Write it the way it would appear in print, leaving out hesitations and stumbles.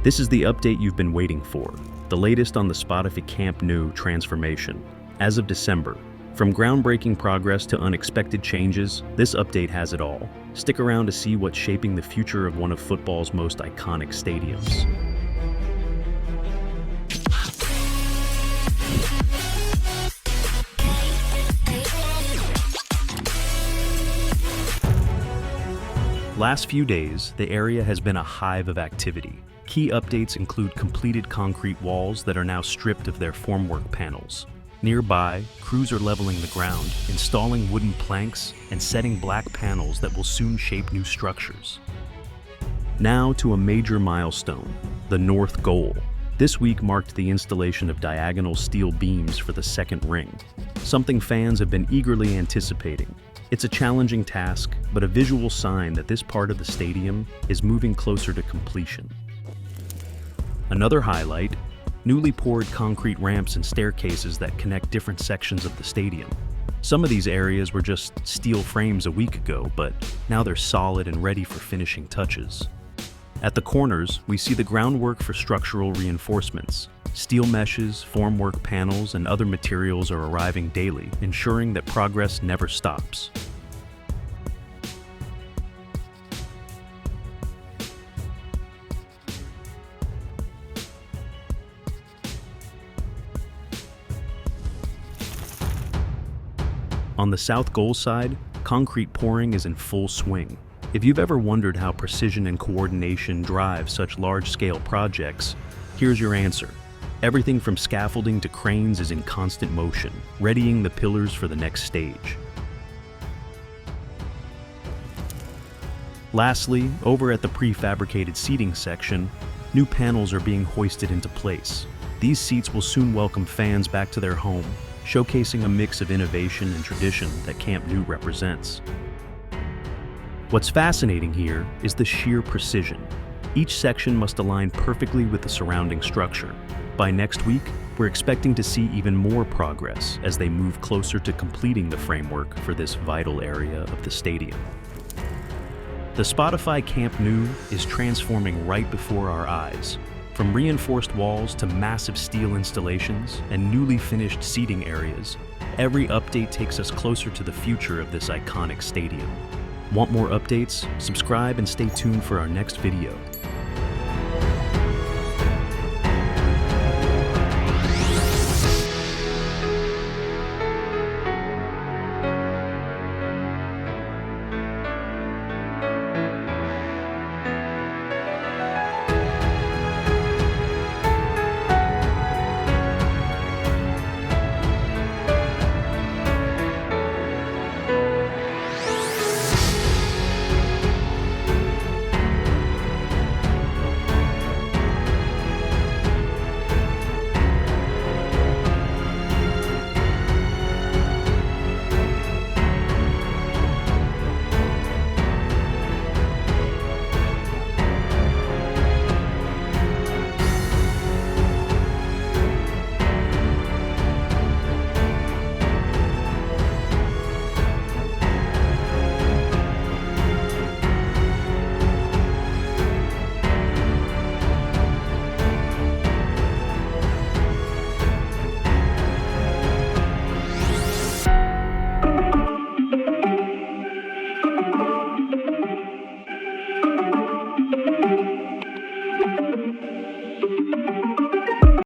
This is the update you've been waiting for, the latest on the Spotify Camp Nou transformation. As of December, from groundbreaking progress to unexpected changes, this update has it all. Stick around to see what's shaping the future of one of football's most iconic stadiums. Last few days, the area has been a hive of activity. Key updates include completed concrete walls that are now stripped of their formwork panels. Nearby, crews are leveling the ground, installing wooden planks, and setting black panels that will soon shape new structures. Now to a major milestone, the north goal. This week marked the installation of diagonal steel beams for the second ring, something fans have been eagerly anticipating. It's a challenging task, but a visual sign that this part of the stadium is moving closer to completion. Another highlight, newly poured concrete ramps and staircases that connect different sections of the stadium. Some of these areas were just steel frames a week ago, but now they're solid and ready for finishing touches. At the corners, we see the groundwork for structural reinforcements. Steel meshes, formwork panels, and other materials are arriving daily, ensuring that progress never stops. On the south goal side, concrete pouring is in full swing. If you've ever wondered how precision and coordination drive such large-scale projects, here's your answer. Everything from scaffolding to cranes is in constant motion, readying the pillars for the next stage. Lastly, over at the prefabricated seating section, new panels are being hoisted into place. These seats will soon welcome fans back to their home, showcasing a mix of innovation and tradition that Camp Nou represents. What's fascinating here is the sheer precision. Each section must align perfectly with the surrounding structure. By next week, we're expecting to see even more progress as they move closer to completing the framework for this vital area of the stadium. The Spotify Camp Nou is transforming right before our eyes. From reinforced walls to massive steel installations and newly finished seating areas, every update takes us closer to the future of this iconic stadium. Want more updates? Subscribe and stay tuned for our next video.